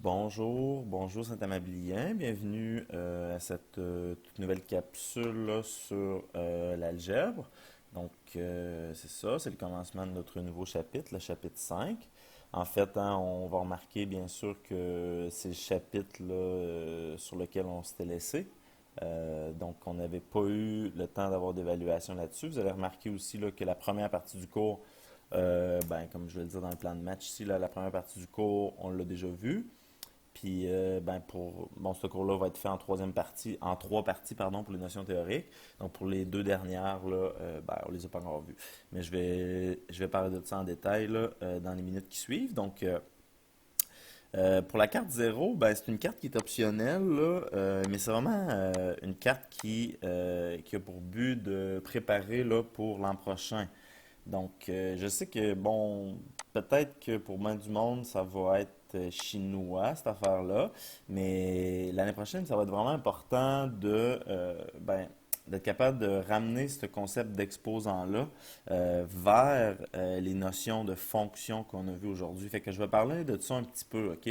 Bonjour Saint-Amabilien, bienvenue à cette toute nouvelle capsule là, sur l'algèbre. C'est ça, c'est le commencement de notre nouveau chapitre, le chapitre 5. En fait, hein, on va remarquer bien sûr que c'est le chapitre là, sur lequel on s'était laissé. Donc on n'avait pas eu le temps d'avoir d'évaluation là-dessus. Vous allez remarquer aussi là, que la première partie du cours, comme je vais le dire dans le plan de match ici, là, la première partie du cours, on l'a déjà vu. Puis, ce cours-là va être fait en troisième partie, en trois parties, pardon, pour les notions théoriques. Donc, pour les deux dernières, là, on les a pas encore vues. Mais je vais parler de ça en détail, là, dans les minutes qui suivent. Pour la carte zéro, c'est une carte qui est optionnelle, là, mais c'est vraiment une carte qui a pour but de préparer, là, pour l'an prochain. Je sais que, bon, peut-être que pour bien du monde, ça va être chinois, cette affaire-là, mais l'année prochaine, ça va être vraiment important d'être capable de ramener ce concept d'exposant-là vers les notions de fonction qu'on a vues aujourd'hui. Fait que je vais parler de ça un petit peu, OK?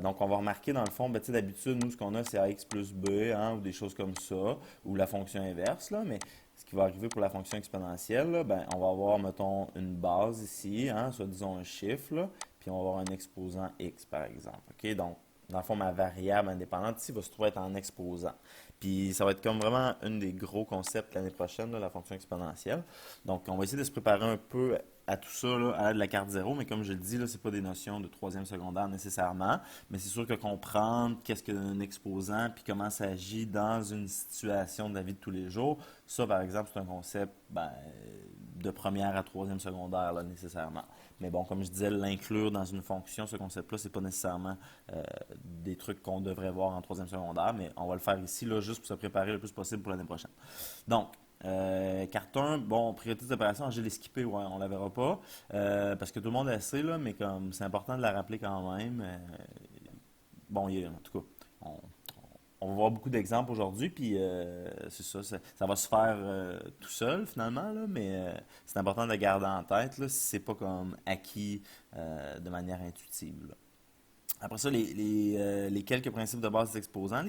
Donc, on va remarquer dans le fond, tu sais, d'habitude, nous, ce qu'on a, c'est ax plus b, hein, ou des choses comme ça, ou la fonction inverse, là, mais ce qui va arriver pour la fonction exponentielle, là, on va avoir, mettons, une base ici, hein, soit disons un chiffre, là, puis on va avoir un exposant x, par exemple. OK? Donc, dans le fond, ma variable indépendante ici va se trouver être en exposant. Puis ça va être comme vraiment un des gros concepts l'année prochaine, là, la fonction exponentielle. Donc, on va essayer de se préparer un peu à tout ça, là, à l'aide de la carte zéro, mais comme je le dis, là, c'est pas des notions de troisième secondaire nécessairement, mais c'est sûr que comprendre qu'est-ce qu'un exposant, puis comment ça agit dans une situation de la vie de tous les jours, ça, par exemple, c'est un concept de première à troisième secondaire, là, nécessairement. Mais bon, comme je disais, l'inclure dans une fonction, ce concept-là, c'est pas nécessairement des trucs qu'on devrait voir en troisième secondaire, mais on va le faire ici, là, juste pour se préparer le plus possible pour l'année prochaine. Donc, carte 1, bon, priorité d'opération, je l'ai skippé, ouais, on la verra pas, parce que tout le monde le sait, là, mais comme c'est important de la rappeler quand même. En tout cas, on, on va voir beaucoup d'exemples aujourd'hui, puis c'est ça, ça va se faire tout seul finalement, là, mais c'est important de le garder en tête là, si c'est pas comme acquis de manière intuitive, là. Après ça, les quelques principes de base des exposants,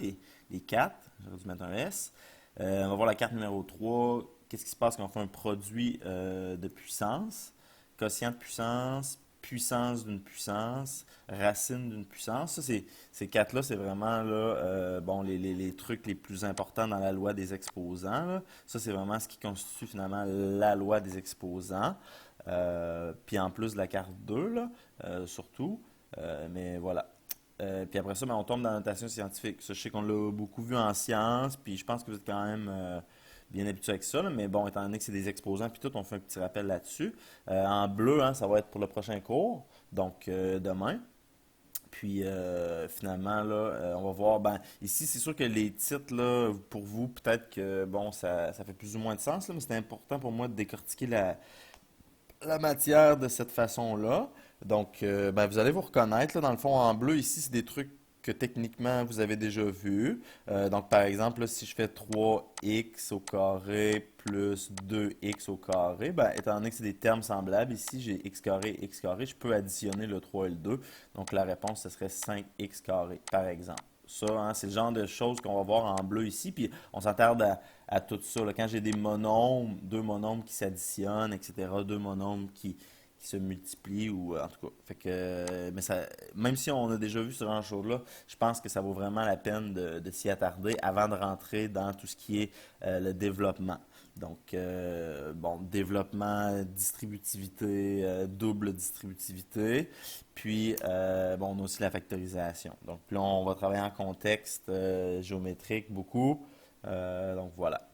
les quatre, j'aurais dû mettre un S. On va voir la carte numéro 3. Qu'est-ce qui se passe quand on fait un produit de puissance? Quotient de puissance, puissance d'une puissance, racine d'une puissance. Ces quatre-là, c'est vraiment là, les trucs les plus importants dans la loi des exposants, là. Ça, c'est vraiment ce qui constitue finalement la loi des exposants. Puis en plus de la carte 2, là, surtout. Mais voilà. Puis après ça, on tombe dans la notation scientifique. Ça, je sais qu'on l'a beaucoup vu en sciences, puis je pense que vous êtes quand même bien habitué avec ça, là, mais bon, étant donné que c'est des exposants, puis tout, on fait un petit rappel là-dessus. En bleu, hein, ça va être pour le prochain cours, donc demain. Puis finalement, là, on va voir, ici, c'est sûr que les titres, là, pour vous, peut-être que, bon, ça fait plus ou moins de sens, là, mais c'est important pour moi de décortiquer la matière de cette façon-là. Vous allez vous reconnaître, là, dans le fond, en bleu, ici, c'est des trucs que techniquement vous avez déjà vus. Par exemple, là, si je fais 3x au carré plus 2x au carré, étant donné que c'est des termes semblables, ici j'ai x carré, je peux additionner le 3 et le 2. Donc la réponse, ce serait 5x carré, par exemple. Ça, hein, c'est le genre de choses qu'on va voir en bleu ici. Puis on s'attarde à tout ça, là. Quand j'ai des monombres, deux monombres qui s'additionnent, etc., deux monombres qui se multiplient, ou en tout cas. Même si on a déjà vu ce genre de choses-là, je pense que ça vaut vraiment la peine de s'y attarder avant de rentrer dans tout ce qui est le développement. Développement, distributivité, double distributivité. Puis, on a aussi la factorisation. Donc, là, on va travailler en contexte géométrique beaucoup. Voilà.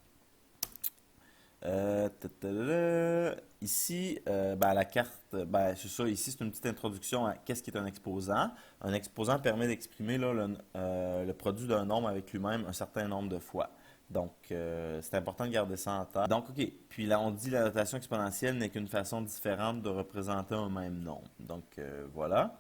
Ici, la carte, c'est ça. Ici, c'est une petite introduction à qu'est-ce qui est un exposant. Un exposant permet d'exprimer là, le produit d'un nombre avec lui-même un certain nombre de fois. C'est important de garder ça en tête. Donc, OK. Puis là, on dit la notation exponentielle n'est qu'une façon différente de représenter un même nombre. Voilà.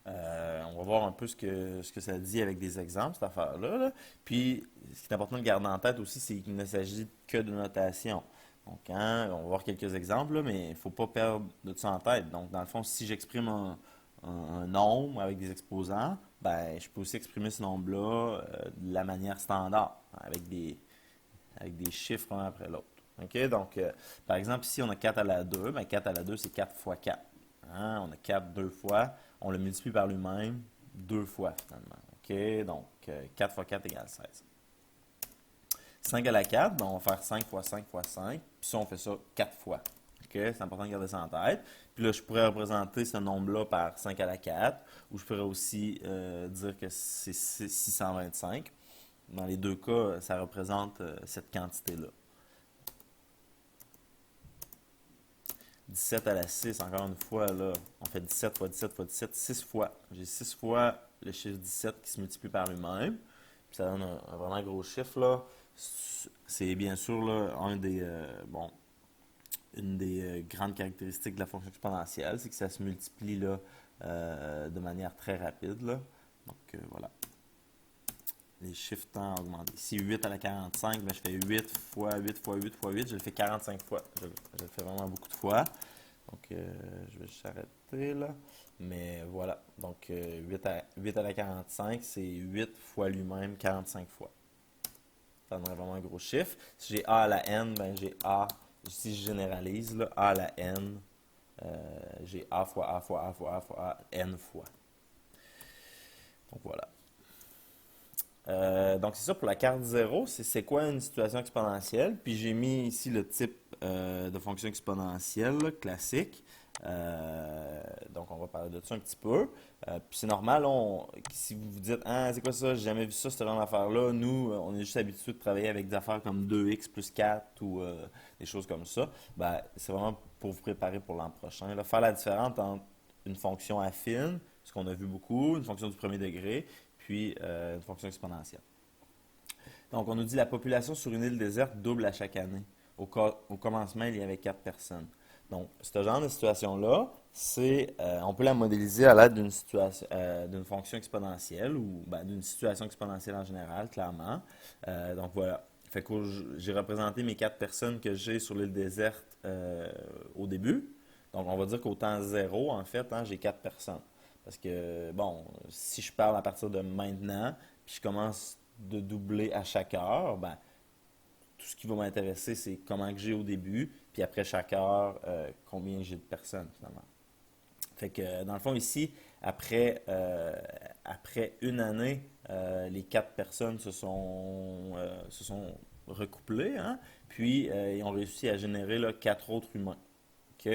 On va voir un peu ce que ça dit avec des exemples, cette affaire-là, là. Puis, ce qui est important de garder en tête aussi, c'est qu'il ne s'agit que de notation. On va voir quelques exemples, là, mais il ne faut pas perdre de ça en tête. Donc, dans le fond, si j'exprime un nombre avec des exposants, ben, je peux aussi exprimer ce nombre-là de la manière standard, avec des chiffres un après l'autre. OK? Donc, par exemple, ici, on a 4 à la 2. Ben, 4 à la 2, c'est 4 fois 4. Hein? On a 4 deux fois. On le multiplie par lui-même deux fois, finalement. OK? Donc, 4 fois 4 égale 16. 5 à la 4, ben, on va faire 5 fois 5 fois 5. Puis ça, on fait ça 4 fois. OK? C'est important de garder ça en tête. Puis là, je pourrais représenter ce nombre-là par 5 à la 4. Ou je pourrais aussi dire que c'est 625. Dans les deux cas, ça représente cette quantité-là. 17 à la 6, encore une fois, là, on fait 17 fois 17 fois 17, 6 fois. J'ai 6 fois le chiffre 17 qui se multiplie par lui-même. Puis ça donne un vraiment gros chiffre, là. C'est bien sûr là, une des grandes caractéristiques de la fonction exponentielle, c'est que ça se multiplie là, de manière très rapide, là. Donc voilà. Les chiffres tendent à augmenter. Si 8 à la 45, ben, je fais 8 fois 8 fois 8 fois 8, je le fais 45 fois. Je le fais vraiment beaucoup de fois. Donc, je vais juste arrêter là. Mais voilà. Donc, 8 à la 45, c'est 8 fois lui-même 45 fois. Ça donnerait vraiment un gros chiffre. Si j'ai A à la N, ben j'ai A. Si je généralise, là, A à la N, j'ai A fois A fois A fois A fois A, N fois. Donc, voilà. Donc, c'est ça pour la carte 0. C'est quoi une situation exponentielle? Puis j'ai mis ici le type de fonction exponentielle là, classique. Donc, on va parler de ça un petit peu. Puis c'est normal, si vous vous dites, ah, c'est quoi ça, j'ai jamais vu ça, cette genre d'affaire-là. Nous, on est juste habitué de travailler avec des affaires comme 2x plus 4 ou des choses comme ça. Ben, c'est vraiment pour vous préparer pour l'an prochain. Là, faire la différence entre une fonction affine, ce qu'on a vu beaucoup, une fonction du premier degré, puis une fonction exponentielle. Donc, on nous dit la population sur une île déserte double à chaque année. Au commencement, il y avait 4 personnes. Donc, ce genre de situation-là, on peut la modéliser à l'aide d'une fonction exponentielle ou ben, d'une situation exponentielle en général, clairement. Donc, voilà. Fait que j'ai représenté mes 4 personnes que j'ai sur l'île déserte au début. Donc, on va dire qu'au temps 0, en fait, hein, j'ai 4 personnes. Parce que, bon, si je parle à partir de maintenant, puis je commence de doubler à chaque heure, ben, tout ce qui va m'intéresser, c'est comment que j'ai au début, puis après chaque heure, combien j'ai de personnes, finalement. Fait que, dans le fond, ici, après une année, les 4 personnes se sont recouplées, hein, puis ils ont réussi à générer là, 4 autres humains. OK?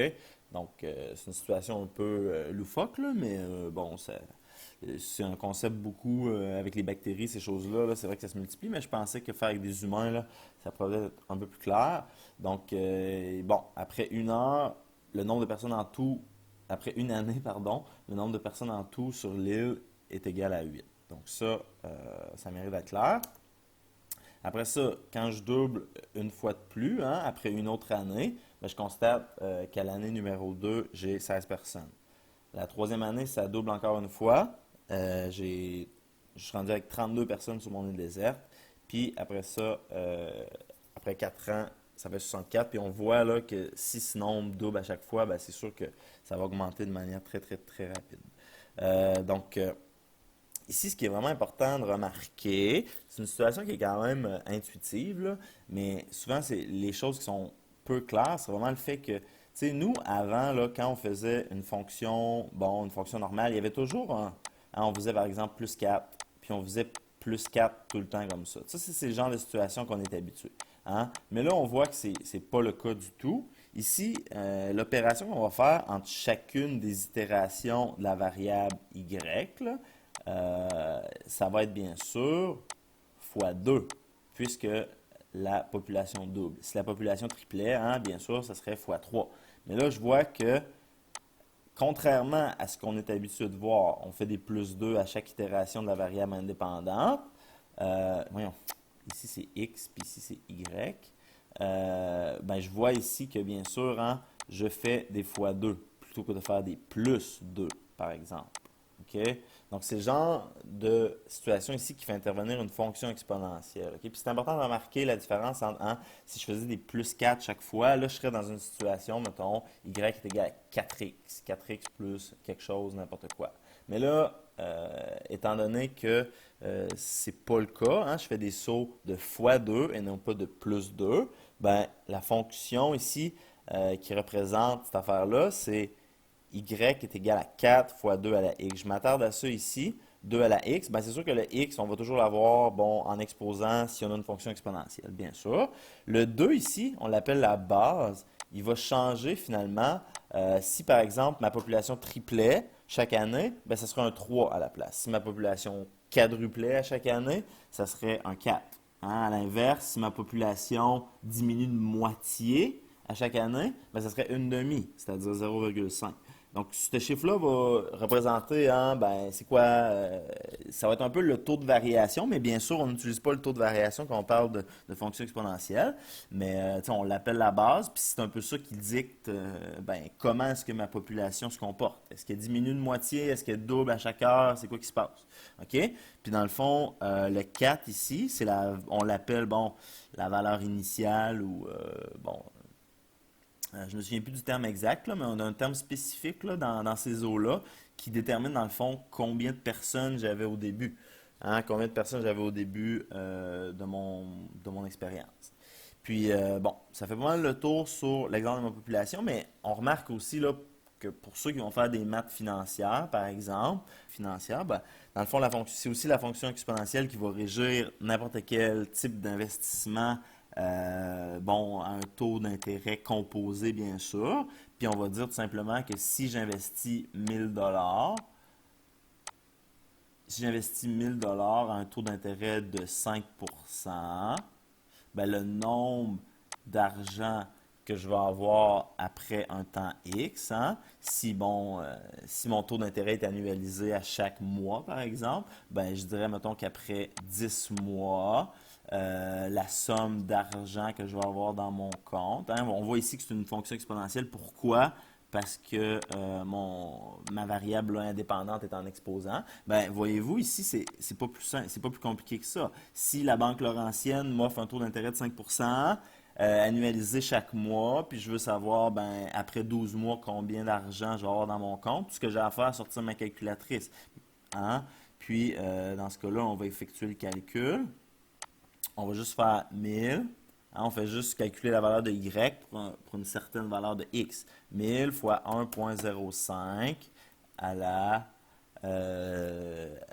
Donc, c'est une situation un peu loufoque, là, mais bon, c'est un concept beaucoup avec les bactéries, ces choses-là. Là, c'est vrai que ça se multiplie, mais je pensais que faire avec des humains, là, ça pourrait être un peu plus clair. Donc, bon, après une heure, le nombre de personnes en tout, après une année, pardon, le nombre de personnes en tout sur l'île est égal à 8. Donc, ça mérite d'être clair. Après ça, quand je double une fois de plus, hein, après une autre année, ben, je constate qu'à l'année numéro 2, j'ai 16 personnes. La troisième année, ça double encore une fois. Je suis rendu avec 32 personnes sur mon île déserte. Puis après ça, après 4 ans, ça fait 64. Puis on voit là que si ce nombre double à chaque fois, ben, c'est sûr que ça va augmenter de manière très, très, très rapide. Donc, ici, ce qui est vraiment important de remarquer, c'est une situation qui est quand même intuitive, là, mais souvent, c'est les choses qui sont peu claires, c'est vraiment le fait que, tu sais, nous, avant, là, quand on faisait une fonction, bon, une fonction normale, il y avait toujours hein, on faisait par exemple plus 4, puis on faisait plus 4 tout le temps comme ça. Ça, c'est le genre de situation qu'on est habitué. Hein? Mais là, on voit que c'est pas le cas du tout. Ici, l'opération qu'on va faire entre chacune des itérations de la variable y, là, ça va être bien sûr fois 2, puisque la population double. Si la population triplait, hein, bien sûr, ça serait fois 3. Mais là, je vois que, contrairement à ce qu'on est habitué de voir, on fait des plus 2 à chaque itération de la variable indépendante. Voyons, ici c'est x, puis ici c'est y. Ben, je vois ici que, bien sûr, hein, je fais des fois 2, plutôt que de faire des plus 2, par exemple. OK? Donc, c'est le genre de situation ici qui fait intervenir une fonction exponentielle. OK? Puis c'est important de remarquer la différence entre si je faisais des plus 4 chaque fois, là, je serais dans une situation, mettons, y est égal à 4x. 4x plus quelque chose, n'importe quoi. Mais là, étant donné que c'est pas le cas, je fais des sauts de fois 2 et non pas de plus 2, ben, la fonction ici qui représente cette affaire-là, c'est y est égal à 4 fois 2 à la x. Je m'attarde à ça ici. 2 à la x, ben c'est sûr que le x, on va toujours l'avoir bon, en exposant si on a une fonction exponentielle, bien sûr. Le 2 ici, on l'appelle la base. Il va changer finalement si par exemple ma population triplait chaque année, ben, ça serait un 3 à la place. Si ma population quadruplait à chaque année, ça serait un 4. À l'inverse, si ma population diminue de moitié à chaque année, ben, ça serait une demi, c'est-à-dire 0,5. Donc, ce chiffre-là va représenter, ben, c'est quoi? Ça va être un peu le taux de variation, mais bien sûr, on n'utilise pas le taux de variation quand on parle de fonction exponentielle, mais on l'appelle la base, puis c'est un peu ça qui dicte ben, comment est-ce que ma population se comporte. Est-ce qu'elle diminue de moitié? Est-ce qu'elle double à chaque heure? C'est quoi qui se passe? OK? Puis dans le fond, le 4 ici, on l'appelle, bon, la valeur initiale ou, bon, je ne me souviens plus du terme exact, là, mais on a un terme spécifique là, dans ces eaux-là qui détermine dans le fond combien de personnes j'avais au début. Combien de personnes j'avais au début de mon expérience. Puis, bon, ça fait pas mal le tour sur l'exemple de ma population, mais on remarque aussi là, que pour ceux qui vont faire des maths financières, par exemple, ben, dans le fond, c'est aussi la fonction exponentielle qui va régir n'importe quel type d'investissement bon, à un taux d'intérêt composé, bien sûr. Puis on va dire tout simplement que si j'investis 1000 dollars à un taux d'intérêt de 5%, ben le nombre d'argent que je vais avoir après un temps X, si, bon, si mon taux d'intérêt est annualisé à chaque mois, par exemple, ben, je dirais, mettons, qu'après 10 mois, la somme d'argent que je vais avoir dans mon compte. On voit ici que c'est une fonction exponentielle. Pourquoi? Parce que ma variable là, indépendante est en exposant. Ben, voyez-vous, ici, c'est pas plus simple, c'est pas plus compliqué que ça. Si la Banque Laurentienne m'offre un taux d'intérêt de 5%, annualisé chaque mois, puis je veux savoir, ben, après 12 mois, combien d'argent je vais avoir dans mon compte, tout ce que j'ai à faire, c'est sortir ma calculatrice. Puis, dans ce cas-là, on va effectuer le calcul. On va juste faire 1000. On fait juste calculer la valeur de Y pour une certaine valeur de X. 1000 fois 1,05 à la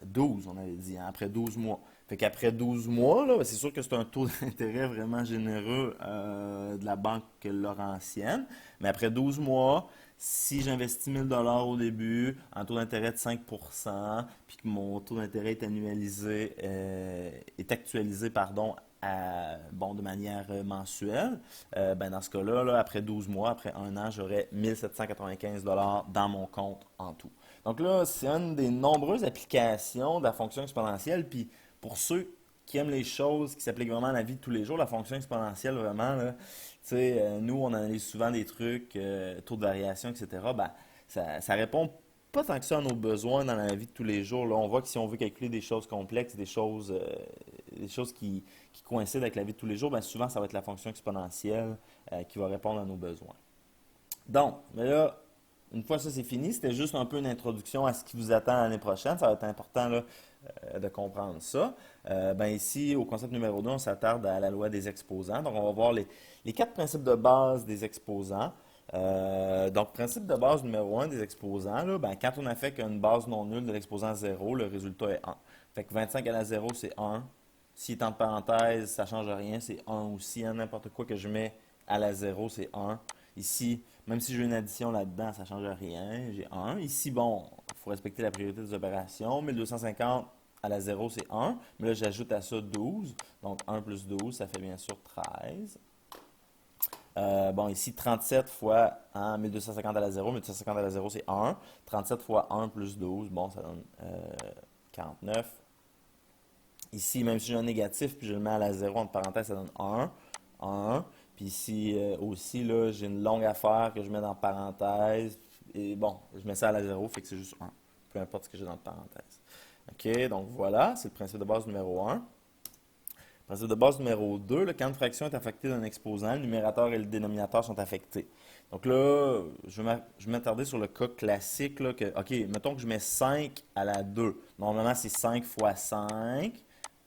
12, on avait dit, après 12 mois. Fait qu'après 12 mois, là, c'est sûr que c'est un taux d'intérêt vraiment généreux de la banque Laurentienne. Mais après 12 mois, si j'investis 1000 dollars au début, un taux d'intérêt de 5%, puis que mon taux d'intérêt est actualisé, pardon, bon, de manière mensuelle, ben dans ce cas-là, là, après 12 mois, après un an, j'aurai 1795 dollars dans mon compte en tout. Donc là, c'est une des nombreuses applications de la fonction exponentielle. Puis pour ceux qui aiment les choses qui s'appliquent vraiment à la vie de tous les jours, la fonction exponentielle, vraiment, là, tu sais, nous, on analyse souvent des trucs, taux de variation, etc. Ben, ça répond pas tant que ça à nos besoins dans la vie de tous les jours. Là, on voit que si on veut calculer des choses complexes, des choses qui coïncident avec la vie de tous les jours, ben souvent, ça va être la fonction exponentielle qui va répondre à nos besoins. Donc, mais là, une fois ça c'est fini, c'était juste un peu une introduction à ce qui vous attend l'année prochaine. Ça va être important là, de comprendre ça. Ben ici, au concept numéro 2, on s'attarde à la loi des exposants. Donc, on va voir les quatre principes de base des exposants. Donc, principe de base numéro 1 des exposants, là, ben, quand on affecte une base non nulle de l'exposant 0, le résultat est 1. Fait que 25 à la 0, c'est 1. S'il est entre parenthèses, ça ne change rien, c'est 1 aussi. N'importe quoi que je mets à la 0, c'est 1. Ici, même si j'ai une addition là-dedans, ça ne change rien, j'ai 1. Ici, bon, il faut respecter la priorité des opérations. 1250 à la 0, c'est 1. Mais là, j'ajoute à ça 12. Donc, 1 plus 12, ça fait bien sûr 13. Bon, ici, 37 fois 1250 à la 0. 1250 à la 0, c'est 1. 37 fois 1 plus 12, bon, ça donne 49. Ici, même si j'ai un négatif, puis je le mets à la 0, entre parenthèses, ça donne 1. 1. Puis ici aussi, là, j'ai une longue affaire que je mets dans parenthèse. Et bon, je mets ça à la 0, fait que c'est juste 1. peu importe ce que j'ai dans la parenthèse. OK, donc voilà, c'est le principe de base numéro un. Principe de base numéro 2, quand une fraction est affectée d'un exposant, le numérateur et le dénominateur sont affectés. Donc là, je vais m'attarder sur le cas classique, là, que, OK, mettons que je mets 5 à la 2. Normalement, c'est 5 fois 5.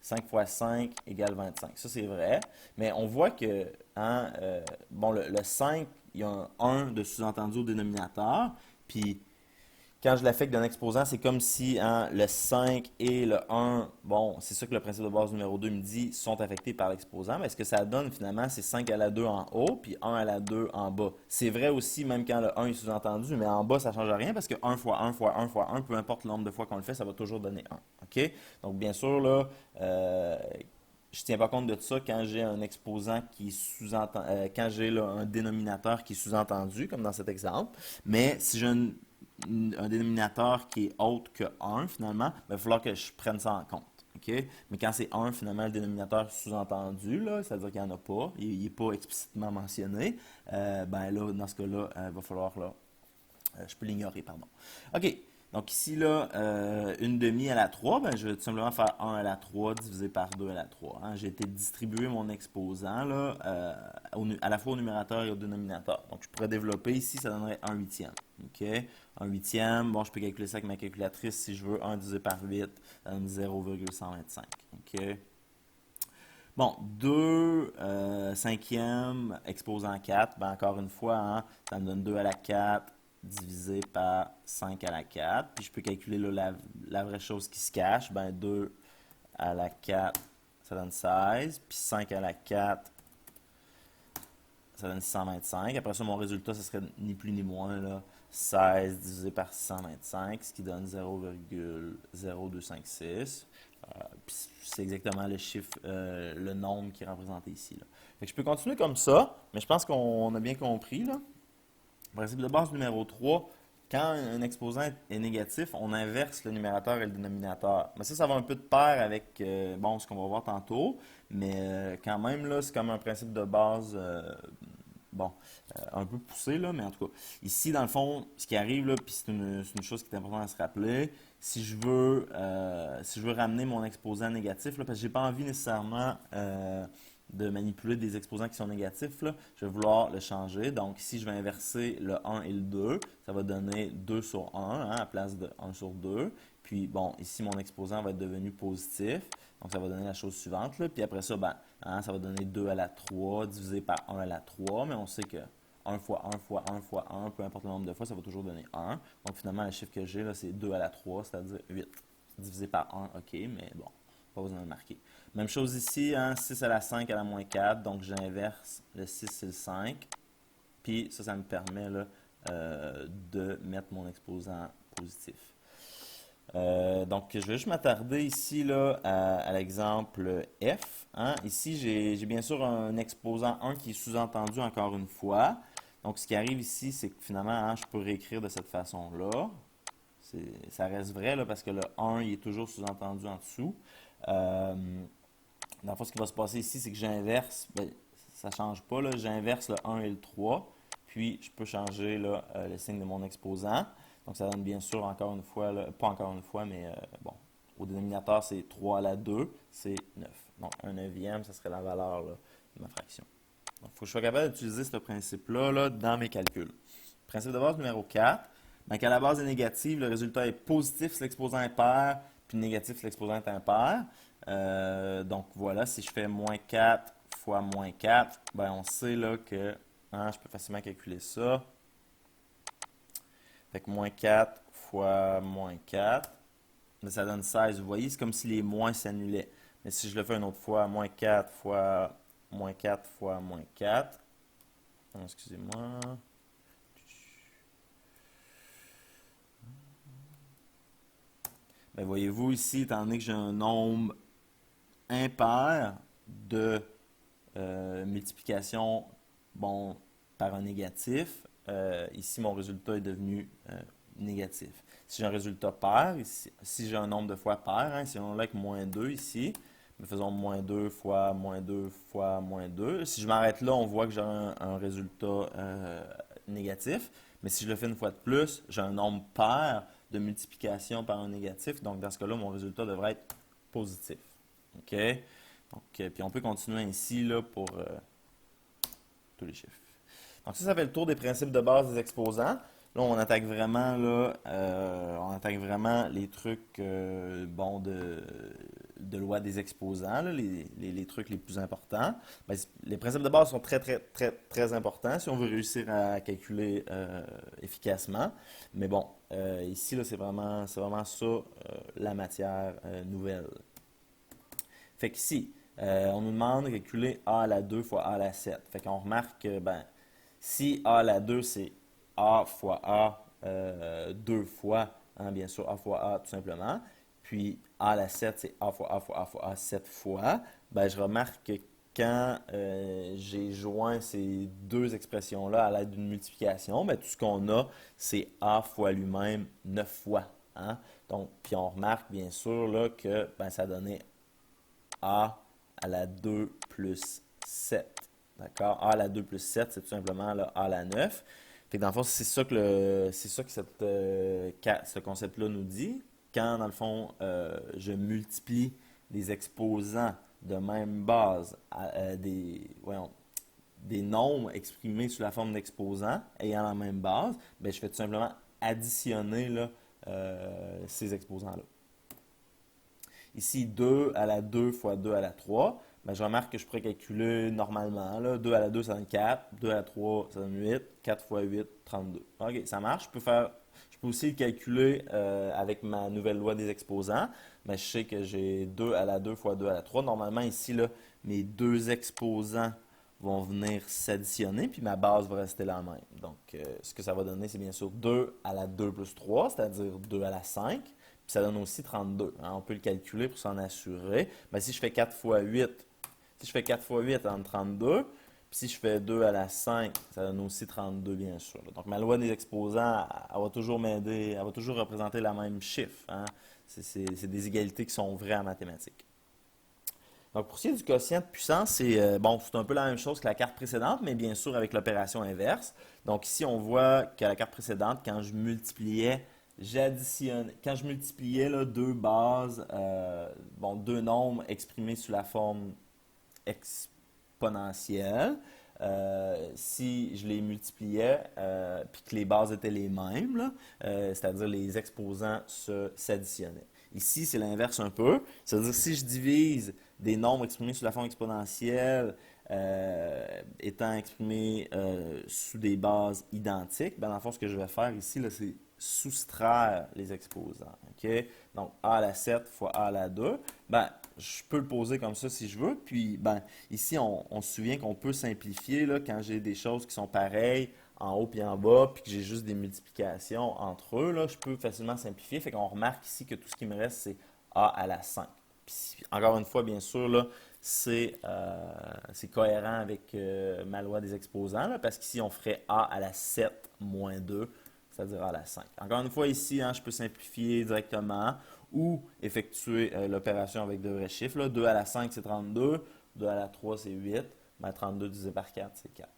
5 fois 5 égale 25. Ça, c'est vrai. Mais on voit que, hein, bon, le 5, il y a un 1 de sous-entendu au dénominateur. Puis, quand je l'affecte d'un exposant, c'est comme si hein, le 5 et le 1, bon, c'est ça que le principe de base numéro 2 me dit, sont affectés par l'exposant. Mais ce que ça donne finalement, c'est 5 à la 2 en haut, puis 1 à la 2 en bas. C'est vrai aussi, même quand le 1 est sous-entendu, mais en bas, ça ne change rien parce que 1 fois 1 fois 1 fois 1, peu importe le nombre de fois qu'on le fait, ça va toujours donner 1. OK? Donc, bien sûr, là, je ne tiens pas compte de ça quand j'ai un exposant qui sous-entend, quand j'ai là, un dénominateur qui est sous-entendu, comme dans cet exemple. Mais si j'ai un dénominateur qui est autre que 1, finalement, ben, il va falloir que je prenne ça en compte. OK? Mais quand c'est 1, finalement, le dénominateur sous-entendu, là, c'est-à-dire qu'il n'y en a pas, il n'est pas explicitement mentionné, ben là, dans ce cas-là, il va falloir, là, je peux l'ignorer, pardon. OK. Donc ici, là, une demi à la 3, ben, je vais tout simplement faire 1 à la 3 divisé par 2 à la 3. Hein. J'ai été distribuer mon exposant là, à la fois au numérateur et au dénominateur. Donc je pourrais développer ici, ça donnerait 1 huitième. OK? 1 huitième, bon, je peux calculer ça avec ma calculatrice si je veux. 1 divisé par 8, ça donne 0,125. OK? Bon, 2 cinquièmes exposant 4, ben encore une fois, hein, ça me donne 2 à la 4 divisé par 5 à la 4. Puis je peux calculer là, la vraie chose qui se cache. Ben 2 à la 4, ça donne 16. Puis 5 à la 4, ça donne 625. Après ça, mon résultat, ce serait ni plus ni moins là, 16 divisé par 625, ce qui donne 0,0256. Puis c'est exactement le chiffre, le nombre qui est représenté ici. Là. Fait que je peux continuer comme ça, mais je pense qu'on a bien compris. Là. Principe de base numéro 3, quand un exposant est négatif, on inverse le numérateur et le dénominateur. Mais ça va un peu de pair avec bon, ce qu'on va voir tantôt, mais quand même, là, c'est comme un principe de base bon, un peu poussé, là, mais en tout cas, ici, dans le fond, ce qui arrive, là, puis c'est une chose qui est importante à se rappeler, si je veux ramener mon exposant négatif, là, parce que j'ai pas envie nécessairement de manipuler des exposants qui sont négatifs, là, je vais vouloir le changer. Donc ici, je vais inverser le 1 et le 2. Ça va donner 2 sur 1 hein, à la place de 1 sur 2. Puis bon, ici, mon exposant va être devenu positif. Donc ça va donner la chose suivante. Là. Puis après ça, ben, hein, ça va donner 2 à la 3 divisé par 1 à la 3. Mais on sait que 1 fois 1 fois 1 fois 1, peu importe le nombre de fois, ça va toujours donner 1. Donc finalement, le chiffre que j'ai, là, c'est 2 à la 3, c'est-à-dire 8. Divisé par 1, ok, mais bon, pas besoin de le marquer. Même chose ici, hein, 6 à la 5 à la moins 4, donc j'inverse le 6 et le 5. Puis ça me permet là, de mettre mon exposant positif. Donc, je vais juste m'attarder ici là, à l'exemple F. Hein. Ici, j'ai bien sûr un exposant 1 qui est sous-entendu encore une fois. Donc, ce qui arrive ici, c'est que finalement, hein, je peux réécrire de cette façon-là. Ça reste vrai là, parce que le 1 il est toujours sous-entendu en dessous. Dans le fond, ce qui va se passer ici, c'est que j'inverse, ben, ça ne change pas, là, j'inverse le 1 et le 3, puis je peux changer là, le signe de mon exposant. Donc, ça donne bien sûr encore une fois, là, pas encore une fois, mais bon, au dénominateur, c'est 3 à la 2, c'est 9. Donc, un neuvième, ça serait la valeur là, de ma fraction. Donc, il faut que je sois capable d'utiliser ce principe-là là, dans mes calculs. Principe de base numéro 4, ben, quand la base est négative, le résultat est positif si l'exposant est pair, puis négatif si l'exposant est impair. Donc voilà, si je fais moins 4 fois moins 4, ben on sait là que hein, je peux facilement calculer ça. Fait que moins 4 fois moins 4, ben, ça donne 16. Vous voyez, c'est comme si les moins s'annulaient. Mais si je le fais une autre fois, moins 4 fois moins 4 fois moins 4, excusez-moi. Ben, voyez-vous ici, étant donné que j'ai un nombre impair de multiplication bon, par un négatif, ici mon résultat est devenu négatif. Si j'ai un résultat pair, ici, si j'ai un nombre de fois pair, hein, si on l'a avec moins 2 ici, nous faisons moins 2 fois moins 2 fois moins 2. Si je m'arrête là, on voit que j'ai un résultat négatif. Mais si je le fais une fois de plus, j'ai un nombre pair. de multiplication par un négatif. Donc, dans ce cas-là, mon résultat devrait être positif. OK? Donc, puis on peut continuer ainsi là, pour tous les chiffres. Donc, ça fait le tour des principes de base des exposants. Là, on attaque vraiment, là, on attaque vraiment les trucs bon, de loi des exposants, là, les trucs les plus importants. Ben, les principes de base sont très, très, très, très importants si on veut réussir à calculer efficacement. Mais bon, ici, là, c'est vraiment ça, la matière nouvelle. Fait qu'ici, on nous demande de calculer a à la 2 fois a à la 7. Fait qu'on remarque que, ben, si a à la 2, c'est a fois a 2 fois, hein, bien sûr, a fois a tout simplement, puis a à la 7, c'est a fois a fois a fois a 7 fois, ben, je remarque que quand j'ai joint ces deux expressions-là à l'aide d'une multiplication, ben, tout ce qu'on a, c'est a fois lui-même 9 fois. Hein? Donc, puis on remarque bien sûr là, que ben, ça donnait a à la 2 plus 7. D'accord? A à la 2 plus 7, c'est tout simplement là, a à la 9. Fait que dans le fond, c'est ça que ce concept-là nous dit. Quand, dans le fond, je multiplie des exposants de même base à des nombres exprimés sous la forme d'exposants ayant la même base, ben, je fais tout simplement additionner là, ces exposants-là. Ici, 2 à la 2 fois 2 à la 3. Ben, je remarque que je pourrais calculer normalement. Là. 2 à la 2, ça donne 4. 2 à la 3, ça donne 8. 4 fois 8, 32. OK, ça marche. Je peux aussi le calculer avec ma nouvelle loi des exposants. Mais je sais que j'ai 2 à la 2 fois 2 à la 3. Normalement, ici, là, mes deux exposants vont venir s'additionner, puis ma base va rester la même. Donc, ce que ça va donner, c'est bien sûr 2 à la 2 plus 3, c'est-à-dire 2 à la 5. Puis ça donne aussi 32. Hein? On peut le calculer pour s'en assurer. Ben, si je fais 4 fois 8, si je fais 4 fois 8, ça donne 32. Puis si je fais 2 à la 5, ça donne aussi 32, bien sûr. Donc ma loi des exposants, elle va toujours m'aider, elle va toujours représenter la même chiffre. Hein? C'est des égalités qui sont vraies en mathématiques. Donc, pour ce qui est du quotient de puissance, c'est bon, c'est un peu la même chose que la carte précédente, mais bien sûr avec l'opération inverse. Donc, ici, on voit qu'à la carte précédente, quand je multipliais, quand je multipliais là, deux bases, bon, deux nombres exprimés sous la forme exponentielle, si je les multipliais, puis que les bases étaient les mêmes, là, c'est-à-dire les exposants s'additionnaient. Ici, c'est l'inverse un peu. C'est-à-dire si je divise des nombres exprimés sous la forme exponentielle étant exprimés sous des bases identiques, ben, dans le fond, ce que je vais faire ici, c'est soustraire les exposants. Okay? Donc, a à la 7 fois a à la 2. Ben, je peux le poser comme ça si je veux. Puis, ben, ici, on se souvient qu'on peut simplifier là, quand j'ai des choses qui sont pareilles en haut et en bas, puis que j'ai juste des multiplications entre eux, là, je peux facilement simplifier. Fait qu'on remarque ici que tout ce qui me reste, c'est a à la 5. Puis, encore une fois, bien sûr, là, c'est cohérent avec ma loi des exposants, là, parce qu'ici, on ferait a à la 7 moins 2, c'est-à-dire a à la 5. Encore une fois, ici, hein, je peux simplifier directement ou effectuer l'opération avec de vrais chiffres. Là. 2 à la 5, c'est 32. 2 à la 3, c'est 8. Ben, 32 divisé par 4, c'est 4.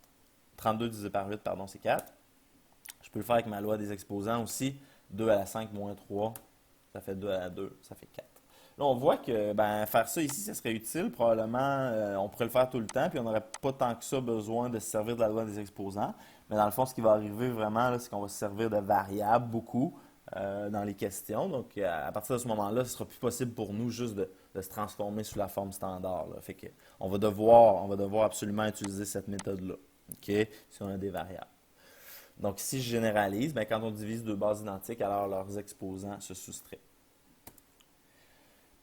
32 divisé par 8, pardon, c'est 4. Je peux le faire avec ma loi des exposants aussi. 2 à la 5 moins 3, ça fait 2 à la 2, ça fait 4. Là, on voit que ben, faire ça ici, ça serait utile. Probablement, on pourrait le faire tout le temps, puis on n'aurait pas tant que ça besoin de se servir de la loi des exposants. Mais dans le fond, ce qui va arriver vraiment, c'est qu'on va se servir de variables beaucoup dans les questions. Donc, à partir de ce moment-là, ce sera plus possible pour nous juste de se transformer sous la forme standard. Là. Fait que on va devoir absolument utiliser cette méthode-là, OK, si on a des variables. Donc, si je généralise, ben, quand on divise deux bases identiques, alors leurs exposants se soustraient.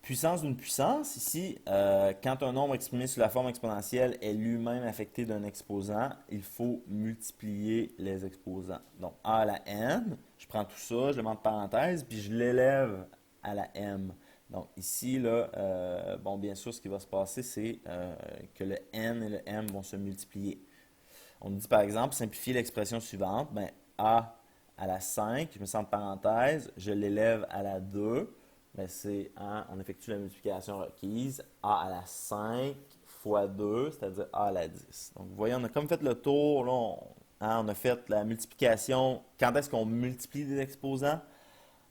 Puissance d'une puissance, ici, quand un nombre exprimé sous la forme exponentielle est lui-même affecté d'un exposant, il faut multiplier les exposants. Donc, a à la n, je prends tout ça, je le mets entre parenthèses, puis je l'élève à la m. Donc, ici, là, bon, bien sûr, ce qui va se passer, c'est que le n et le m vont se multiplier. On dit, par exemple, simplifier l'expression suivante, ben, a à la 5, je mets ça entre parenthèses, je l'élève à la 2, ben c'est, hein, on effectue la multiplication requise, a à la 5 fois 2, c'est-à-dire a à la 10. Donc, vous voyez, on a comme fait le tour, là, on a fait la multiplication. Quand est-ce qu'on multiplie des exposants?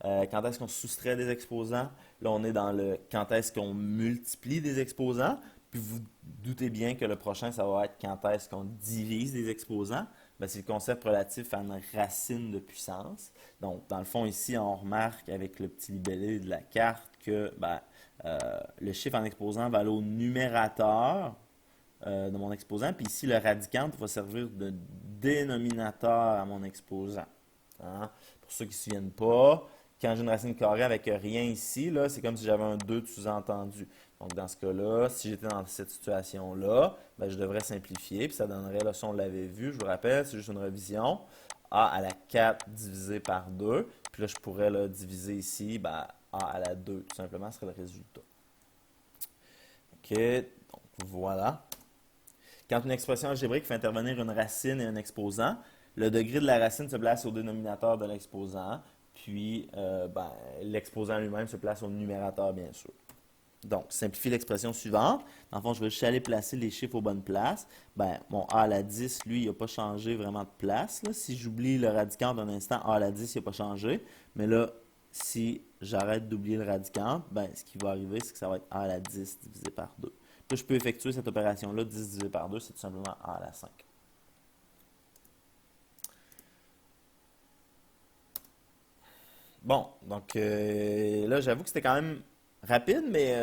Quand est-ce qu'on soustrait des exposants? Là, on est dans le quand est-ce qu'on multiplie des exposants. Puis vous doutez bien que le prochain, ça va être quand est-ce qu'on divise des exposants. Ben, c'est le concept relatif à une racine de puissance. Donc, dans le fond, ici, on remarque avec le petit libellé de la carte que ben, le chiffre en exposant va aller au numérateur de mon exposant. Puis ici, le radicant va servir de dénominateur à mon exposant. Hein? Pour ceux qui ne se souviennent pas, quand j'ai une racine carrée avec rien ici, là, c'est comme si j'avais un 2 de sous-entendu. Donc, dans ce cas-là, si j'étais dans cette situation-là, ben, je devrais simplifier, puis ça donnerait, là, si on l'avait vu, je vous rappelle, c'est juste une révision, a à la 4 divisé par 2, puis là, je pourrais là, diviser ici, ben, a à la 2, tout simplement, ce serait le résultat. OK, donc voilà. Quand une expression algébrique fait intervenir une racine et un exposant, le degré de la racine se place au dénominateur de l'exposant, puis ben, l'exposant lui-même se place au numérateur, bien sûr. Donc, simplifie l'expression suivante. Dans le fond, je vais juste aller placer les chiffres aux bonnes places. Ben, mon a à la 10, lui, il n'a pas changé vraiment de place. Là. Si j'oublie le radicant d'un instant, a à la 10, il n'a pas changé. Mais là, si j'arrête d'oublier le radicant, ben, ce qui va arriver, c'est que ça va être a à la 10 divisé par 2. Là, je peux effectuer cette opération-là, 10 divisé par 2, c'est tout simplement a à la 5. Bon, donc là, j'avoue que c'était quand même rapide, mais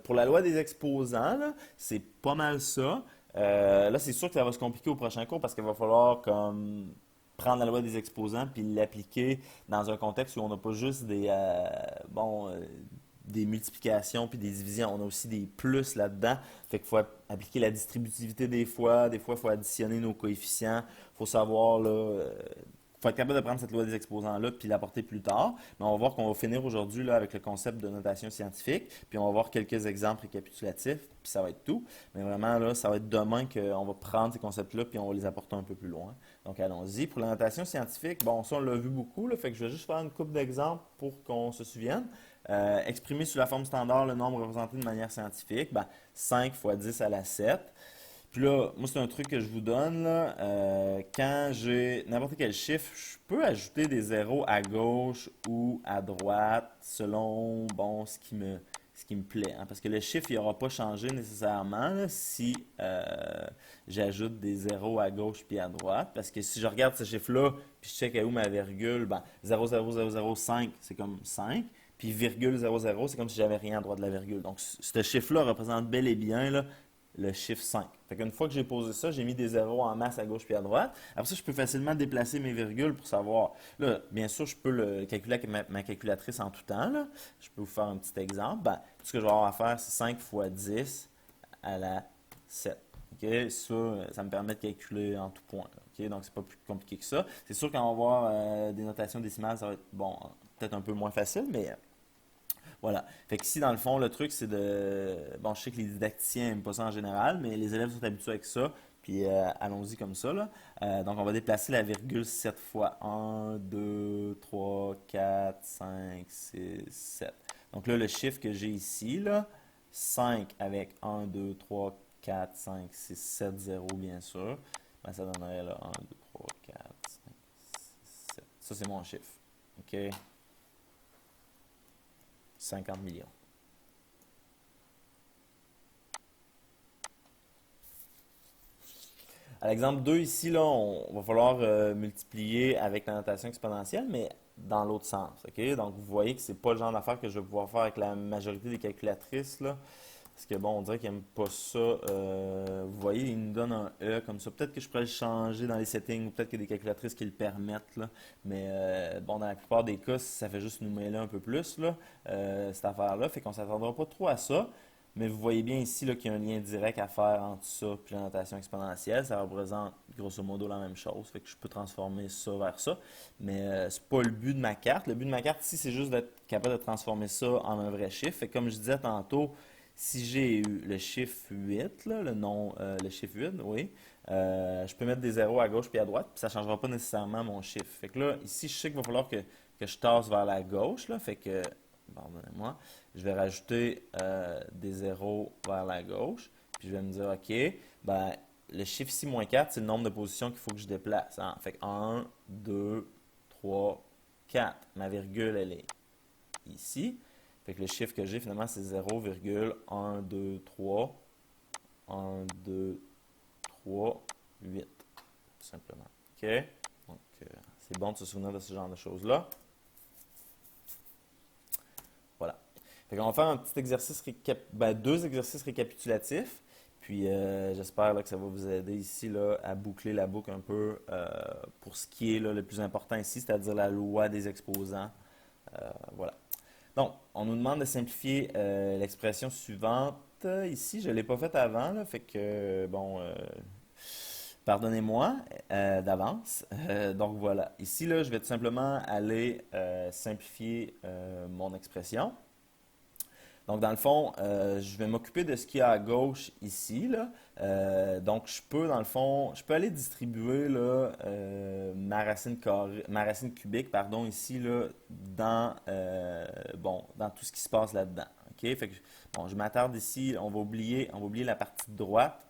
pour la loi des exposants, là, c'est pas mal ça. Là, c'est sûr que ça va se compliquer au prochain cours parce qu'il va falloir comme prendre la loi des exposants puis l'appliquer dans un contexte où on n'a pas juste des multiplications puis des divisions, on a aussi des plus là-dedans. Fait qu'il faut appliquer la distributivité des fois, il faut additionner nos coefficients, il faut savoir là, faut être capable de prendre cette loi des exposants-là puis l'apporter plus tard. Mais on va voir qu'on va finir aujourd'hui là, avec le concept de notation scientifique, puis on va voir quelques exemples récapitulatifs, puis ça va être tout. Mais vraiment, là, ça va être demain qu'on va prendre ces concepts-là puis on va les apporter un peu plus loin. Donc allons-y. Pour la notation scientifique, bon, ça on l'a vu beaucoup, là, fait que je vais juste faire une couple d'exemples pour qu'on se souvienne. Exprimer sous la forme standard le nombre représenté de manière scientifique, ben, 5 fois 10 à la 7. Puis là, moi, c'est un truc que je vous donne, là. Quand j'ai n'importe quel chiffre, je peux ajouter des zéros à gauche ou à droite selon, bon, ce qui me plaît. Hein. Parce que le chiffre, il n'aura pas changé nécessairement là, si j'ajoute des zéros à gauche puis à droite. Parce que si je regarde ce chiffre-là, puis je check à où ma virgule, ben, 0,0005, c'est comme 5. Puis virgule 00, c'est comme si j'avais rien à droite de la virgule. Donc, ce chiffre-là représente bel et bien là, le chiffre 5. Fait qu'une fois que j'ai posé ça, j'ai mis des zéros en masse à gauche puis à droite. Après ça, je peux facilement déplacer mes virgules pour savoir. Là, bien sûr, je peux le calculer avec ma calculatrice en tout temps. Là. Je peux vous faire un petit exemple. Ben, tout ce que je vais avoir à faire, c'est 5 fois 10 à la 7. OK? Ça me permet de calculer en tout point. OK? Donc, c'est pas plus compliqué que ça. C'est sûr qu'en va voir des notations décimales, ça va être, bon, peut-être un peu moins facile, mais voilà. Fait que ici, dans le fond, le truc, c'est de. Bon, je sais que les didacticiens n'aiment pas ça en général, mais les élèves sont habitués avec ça. Puis allons-y comme ça, là. Donc, on va déplacer la virgule 7 fois. 1, 2, 3, 4, 5, 6, 7. Donc là, le chiffre que j'ai ici, là, 5 avec 1, 2, 3, 4, 5, 6, 7, 0, bien sûr. Ben, ça donnerait là 1, 2, 3, 4, 5, 6, 7. Ça, c'est mon chiffre. OK? 50 millions. À l'exemple 2 ici, là, on va falloir multiplier avec la notation exponentielle, mais dans l'autre sens. OK? Donc, vous voyez que c'est pas le genre d'affaire que je vais pouvoir faire avec la majorité des calculatrices. Là, parce que, bon, on dirait qu'ils n'aiment pas ça. Vous voyez, ils nous donnent un E comme ça. Peut-être que je pourrais le changer dans les settings ou peut-être qu'il y a des calculatrices qui le permettent. Là. Mais, bon, dans la plupart des cas, ça fait juste nous mêler un peu plus, là, cette affaire-là. Fait qu'on ne s'attendra pas trop à ça. Mais vous voyez bien ici qu'il y a un lien direct à faire entre ça et la notation exponentielle. Ça représente grosso modo la même chose. Fait que je peux transformer ça vers ça. Mais c'est pas le but de ma carte. Le but de ma carte ici, c'est juste d'être capable de transformer ça en un vrai chiffre. Fait que comme je disais tantôt, si j'ai eu le chiffre 8, là, le chiffre 8, oui, je peux mettre des zéros à gauche puis à droite, puis ça ne changera pas nécessairement mon chiffre. Fait que là, ici, je sais qu'il va falloir que je tasse vers la gauche, là, fait que, pardonnez-moi, je vais rajouter des zéros vers la gauche, puis je vais me dire, OK, ben, le chiffre ici, moins 4, c'est le nombre de positions qu'il faut que je déplace. Hein. Fait que 1, 2, 3, 4. Ma virgule, elle est ici. Fait que le chiffre que j'ai finalement, c'est 0,1, 2, 3, 1, 2, 3, 8, tout simplement. OK? Donc, c'est bon de se souvenir de ce genre de choses-là. Voilà. Fait qu'on va faire un petit exercice, deux exercices récapitulatifs. Puis, j'espère là, que ça va vous aider ici là, à boucler la boucle un peu pour ce qui est là, le plus important ici, c'est-à-dire la loi des exposants. Voilà. Donc, on nous demande de simplifier l'expression suivante. Ici, je ne l'ai pas faite avant, là, fait que, bon, pardonnez-moi d'avance. Donc, voilà. Ici, là, je vais tout simplement aller simplifier mon expression. Donc, dans le fond, je vais m'occuper de ce qu'il y a à gauche ici, là. Donc, je peux, dans le fond, je peux aller distribuer là, ma racine cubique, pardon, ici, là, dans tout ce qui se passe là-dedans. OK? Fait que, bon, je m'attarde ici, on va oublier la partie de droite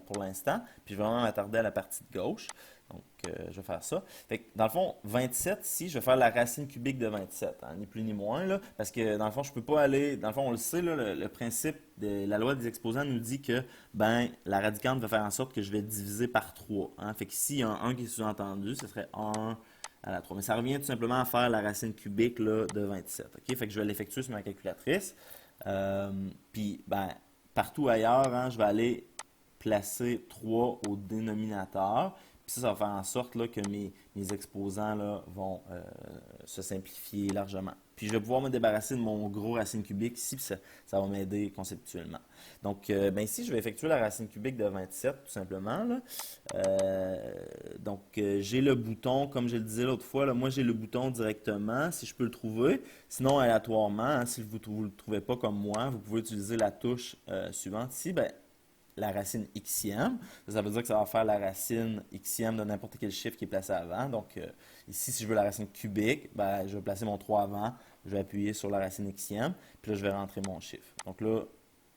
pour l'instant, puis je vais vraiment m'attarder à la partie de gauche. Donc, je vais faire ça. Fait que, dans le fond, 27 ici, je vais faire la racine cubique de 27, hein, ni plus ni moins, là, parce que dans le fond, je peux pas aller. Dans le fond, on le sait, là, le principe de la loi des exposants nous dit que ben, la radicande va faire en sorte que je vais diviser par 3. Hein. Fait que s'il y a un 1 qui est sous-entendu, ce serait 1 à la 3. Mais ça revient tout simplement à faire la racine cubique là, de 27. OK? Fait que je vais l'effectuer sur ma calculatrice. Puis, ben, partout ailleurs, hein, je vais aller placer 3 au dénominateur. Puis ça va faire en sorte là, que mes exposants là, vont se simplifier largement. Puis je vais pouvoir me débarrasser de mon gros racine cubique ici, puis ça va m'aider conceptuellement. Donc, ben ici, je vais effectuer la racine cubique de 27, tout simplement. Là. Donc, j'ai le bouton, comme je le disais l'autre fois, là, moi j'ai le bouton directement, si je peux le trouver. Sinon, aléatoirement, hein, si vous ne le trouvez pas comme moi, vous pouvez utiliser la touche suivante ici. Ben, la racine xième. Ça veut dire que ça va faire la racine xième de n'importe quel chiffre qui est placé avant. Donc, ici, si je veux la racine cubique, ben, je vais placer mon 3 avant, je vais appuyer sur la racine xième, puis là, je vais rentrer mon chiffre. Donc là,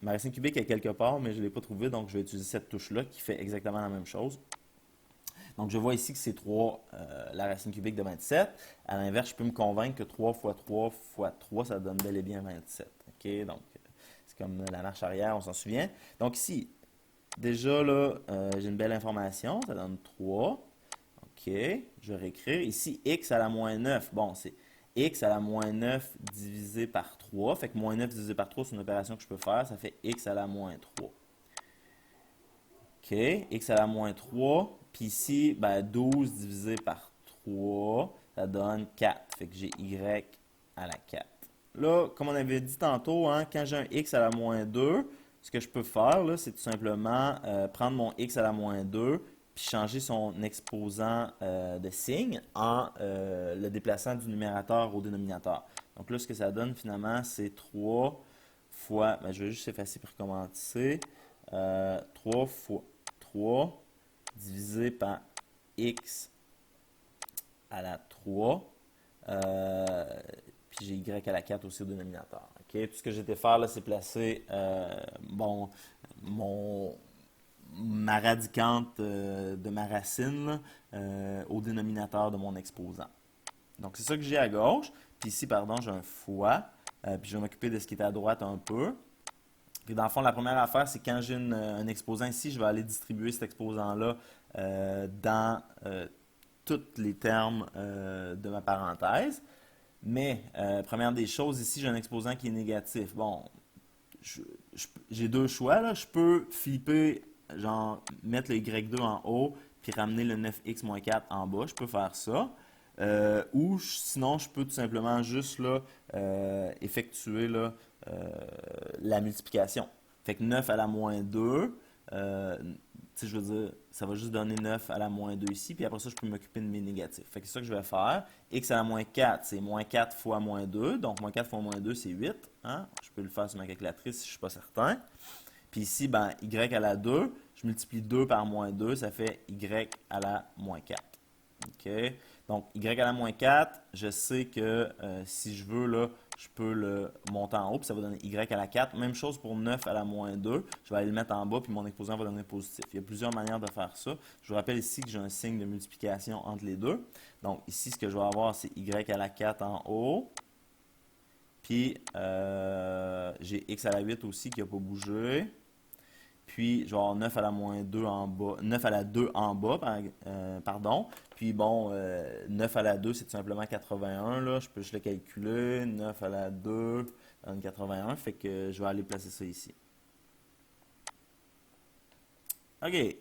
ma racine cubique est quelque part, mais je ne l'ai pas trouvée, donc je vais utiliser cette touche-là qui fait exactement la même chose. Donc, je vois ici que c'est 3, la racine cubique de 27. À l'inverse, je peux me convaincre que 3 fois 3 fois 3, ça donne bel et bien 27. OK? Donc, c'est comme la marche arrière, on s'en souvient. Donc, ici, déjà, là, j'ai une belle information. Ça donne 3. OK. Je vais réécrire. Ici, x à la moins 9. Bon, c'est x à la moins 9 divisé par 3. Fait que moins 9 divisé par 3, c'est une opération que je peux faire. Ça fait x à la moins 3. OK. X à la moins 3. Puis ici, ben, 12 divisé par 3, ça donne 4. Fait que j'ai y à la 4. Là, comme on avait dit tantôt, hein, quand j'ai un x à la moins 2, ce que je peux faire, là, c'est tout simplement prendre mon x à la moins 2 puis changer son exposant de signe en le déplaçant du numérateur au dénominateur. Donc là, ce que ça donne finalement, c'est 3 fois, ben, je vais juste effacer pour commencer, 3 fois 3 divisé par x à la 3. Puis j'ai y à la 4 aussi au dénominateur. Okay? Tout ce que j'ai été faire, là, c'est placer ma radicante de ma racine là, au dénominateur de mon exposant. Donc, c'est ça que j'ai à gauche. Puis ici, pardon, j'ai un fois. Puis je vais m'occuper de ce qui est à droite un peu. Puis dans le fond, la première affaire, c'est quand j'ai un exposant ici, je vais aller distribuer cet exposant-là dans tous les termes de ma parenthèse. Mais, première des choses, ici, j'ai un exposant qui est négatif. Bon, j'ai deux choix, là. Je peux flipper, genre, mettre le Y2 en haut, puis ramener le 9x moins 4 en bas. Je peux faire ça. Ou sinon, je peux tout simplement juste là, effectuer là, la multiplication. Fait que 9 à la moins 2, je veux dire, ça va juste donner 9 à la moins 2 ici, puis après ça, je peux m'occuper de mes négatifs. Fait que c'est ça que je vais faire. X à la moins 4, c'est moins 4 fois moins 2. Donc, moins 4 fois moins 2, c'est 8. Hein? Je peux le faire sur ma calculatrice si je ne suis pas certain. Puis ici, ben, Y à la 2, je multiplie 2 par moins 2, ça fait Y à la moins 4. OK? Donc, Y à la moins 4, je sais que si je veux là, je peux le monter en haut, puis ça va donner y à la 4. Même chose pour 9 à la moins 2. Je vais aller le mettre en bas, puis mon exposant va donner positif. Il y a plusieurs manières de faire ça. Je vous rappelle ici que j'ai un signe de multiplication entre les deux. Donc ici, ce que je vais avoir, c'est y à la 4 en haut. Puis j'ai x à la 8 aussi qui n'a pas bougé. Puis, je vais avoir 9 à la moins 2 en bas, 9 à la 2 en bas, pardon. Puis, bon, 9 à la 2, c'est tout simplement 81, là. Je peux juste le calculer. 9 à la 2 donne 81, fait que je vais aller placer ça ici. OK.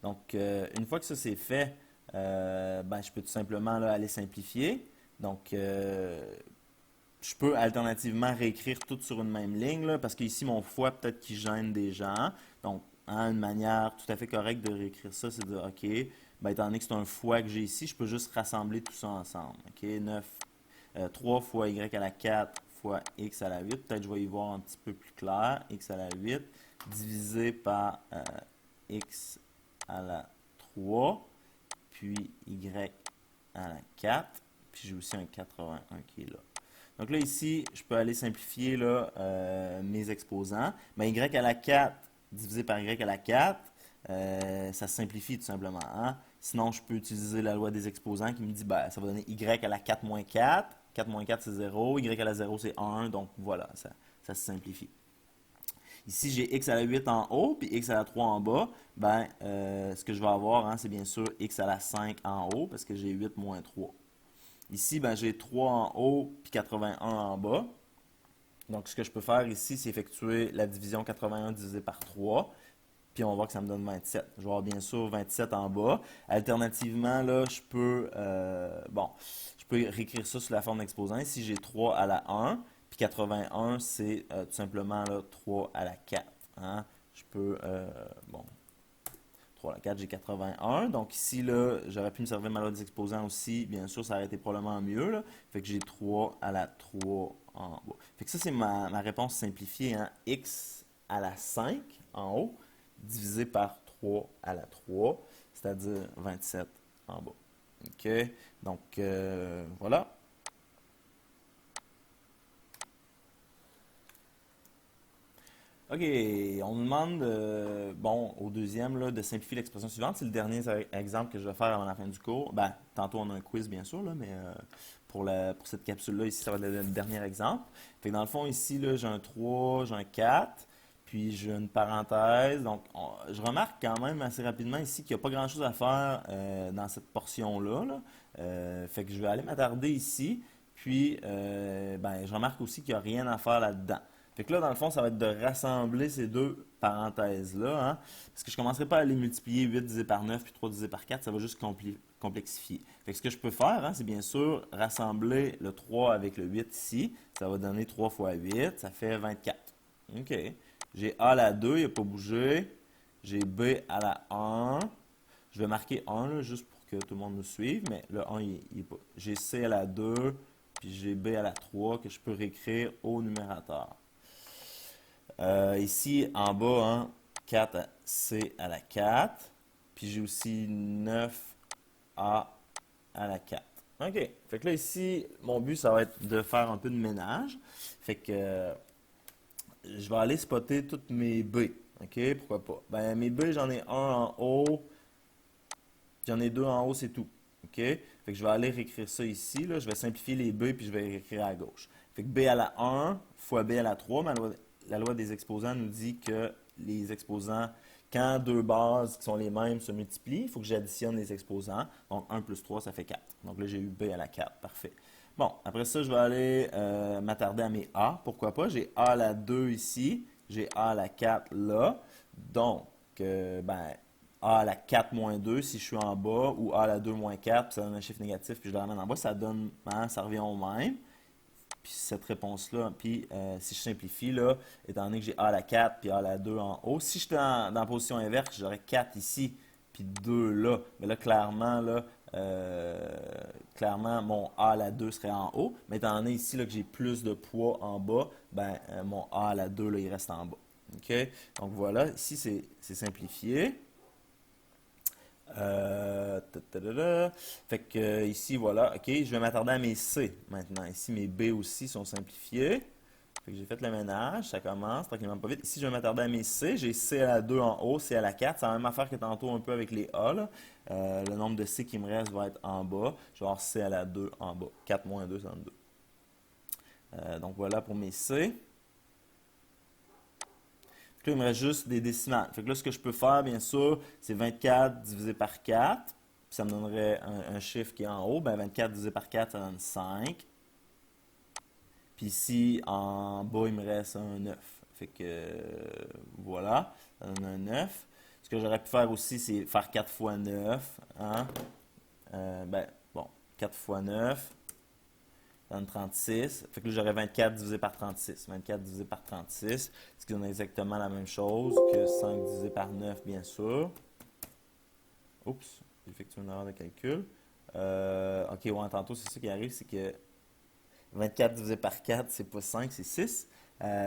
Donc, une fois que ça c'est fait, ben, je peux tout simplement là, aller simplifier. Donc, je peux alternativement réécrire tout sur une même ligne, là, parce qu'ici, mon fois peut-être qu'il gêne des gens. Donc, hein, une manière tout à fait correcte de réécrire ça, c'est de dire, OK, ben, étant donné que c'est un fois que j'ai ici, je peux juste rassembler tout ça ensemble. OK, 3 fois y à la 4 fois x à la 8. Peut-être que je vais y voir un petit peu plus clair. X à la 8 divisé par x à la 3, puis y à la 4. Puis j'ai aussi un 81 qui est là. Donc là, ici, je peux aller simplifier là, mes exposants. Ben, y à la 4 divisé par y à la 4, ça se simplifie tout simplement. Hein? Sinon, je peux utiliser la loi des exposants qui me dit ben, ça va donner y à la 4 moins 4. 4 moins 4, c'est 0. Y à la 0, c'est 1. Donc voilà, ça se simplifie. Ici, j'ai x à la 8 en haut, puis x à la 3 en bas. Ben, ce que je vais avoir, hein, c'est bien sûr x à la 5 en haut, parce que j'ai 8 moins 3. Ici, ben, j'ai 3 en haut, puis 81 en bas. Donc, ce que je peux faire ici, c'est effectuer la division 81 divisé par 3. Puis, on va voir que ça me donne 27. Je vais avoir bien sûr 27 en bas. Alternativement, là, je peux réécrire ça sous la forme d'exposant. Ici, j'ai 3 à la 1. Puis 81, c'est tout simplement là, 3 à la 4. Hein? Je peux, bon, 3 à la 4, j'ai 81. Donc ici, là, j'aurais pu me servir de ma loi des exposants aussi. Bien sûr, ça aurait été probablement mieux. Là. Fait que j'ai 3 à la 3 en bas. Fait que ça, c'est ma réponse simplifiée. Hein? X à la 5 en haut, divisé par 3 à la 3, c'est-à-dire 27 en bas. OK? Donc, voilà. OK, on nous demande, bon, au deuxième, là, de simplifier l'expression suivante. C'est le dernier exemple que je vais faire avant la fin du cours. Ben, tantôt on a un quiz, bien sûr, là, mais pour cette capsule-là, ici, ça va être le dernier exemple. Fait que dans le fond, ici, là, j'ai un 3, j'ai un 4, puis j'ai une parenthèse. Donc, je remarque quand même assez rapidement ici qu'il n'y a pas grand-chose à faire dans cette portion-là. Là. Fait que je vais aller m'attarder ici, puis ben, je remarque aussi qu'il n'y a rien à faire là-dedans. Fait que là, dans le fond, ça va être de rassembler ces deux parenthèses-là. Hein, parce que je ne commencerai pas à les multiplier 8 divisé par 9 puis 3 divisé par 4, ça va juste complexifier. Fait que ce que je peux faire, hein, c'est bien sûr rassembler le 3 avec le 8 ici. Ça va donner 3 fois 8, ça fait 24. OK. J'ai A à la 2, il n'a pas bougé. J'ai B à la 1. Je vais marquer 1 là, juste pour que tout le monde nous suive, mais le 1, il n'est pas. J'ai C à la 2, puis j'ai B à la 3 que je peux réécrire au numérateur. Ici, en bas, hein, 4C à la 4. Puis j'ai aussi 9A à la 4. OK. Fait que là, ici, mon but, ça va être de faire un peu de ménage. Fait que je vais aller spotter toutes mes B. OK? Pourquoi pas? Ben, mes B, j'en ai un en haut. J'en ai deux en haut, c'est tout. OK? Fait que je vais aller réécrire ça ici. Là. Je vais simplifier les B, puis je vais réécrire à gauche. Fait que B à la 1 fois B à la 3, la loi des exposants nous dit que les exposants, quand deux bases qui sont les mêmes se multiplient, il faut que j'additionne les exposants. Donc 1 plus 3, ça fait 4. Donc là, j'ai eu B à la 4. Parfait. Bon, après ça, je vais aller m'attarder à mes A. Pourquoi pas? J'ai A à la 2 ici. J'ai A à la 4 là. Donc, ben, A à la 4 moins 2 si je suis en bas, ou A à la 2 moins 4, puis ça donne un chiffre négatif, puis je le ramène en bas, ça donne, hein, ça revient au même. Puis cette réponse-là, puis si je simplifie, là, étant donné que j'ai A à la 4 puis A à la 2 en haut, si j'étais dans la position inverse, j'aurais 4 ici, puis 2 là. Mais clairement, mon A à la 2 serait en haut. Mais étant donné ici là, que j'ai plus de poids en bas, ben, mon A à la 2, là, il reste en bas. OK? Donc voilà, ici, c'est simplifié. Fait que ici, voilà. OK, je vais m'attarder à mes C maintenant. Ici, mes B aussi sont simplifiés. Fait que j'ai fait le ménage, ça commence tranquillement pas vite. Ici, je vais m'attarder à mes C. J'ai C à la 2 en haut, C à la 4. C'est la même affaire que tantôt un peu avec les A, là. Le nombre de C qui me reste va être en bas. Je vais avoir C à la 2 en bas. 4 moins 2, c'est 2. Donc voilà pour mes C. Là, il me reste juste des décimales. Fait que là, ce que je peux faire, bien sûr, c'est 24 divisé par 4. Ça me donnerait un chiffre qui est en haut. Ben, 24 divisé par 4, ça donne 5. Puis ici, en bas, il me reste un 9. Fait que voilà, ça donne un 9. Ce que j'aurais pu faire aussi, c'est faire 4 fois 9. Hein? Ben, bon, 4 fois 9, ça donne 36. Fait que là, j'aurais 24 divisé par 36. 24 divisé par 36, ce qui donne exactement la même chose que 5 divisé par 9, bien sûr. Oups, j'ai effectué une erreur de calcul. Ok, ouais, tantôt, c'est ça qui arrive, c'est que 24 divisé par 4, c'est pas 5, c'est 6.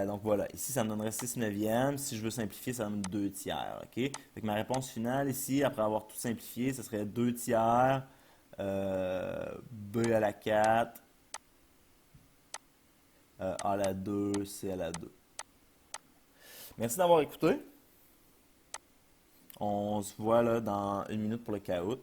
Donc voilà, ici ça me donnerait 6 neuvièmes. Si je veux simplifier, ça me donne 2 tiers. Ok? Fait que ma réponse finale ici, après avoir tout simplifié, ce serait 2 tiers B à la 4, A à la 2, C à la 2. Merci d'avoir écouté. On se voit là dans une minute pour le caout.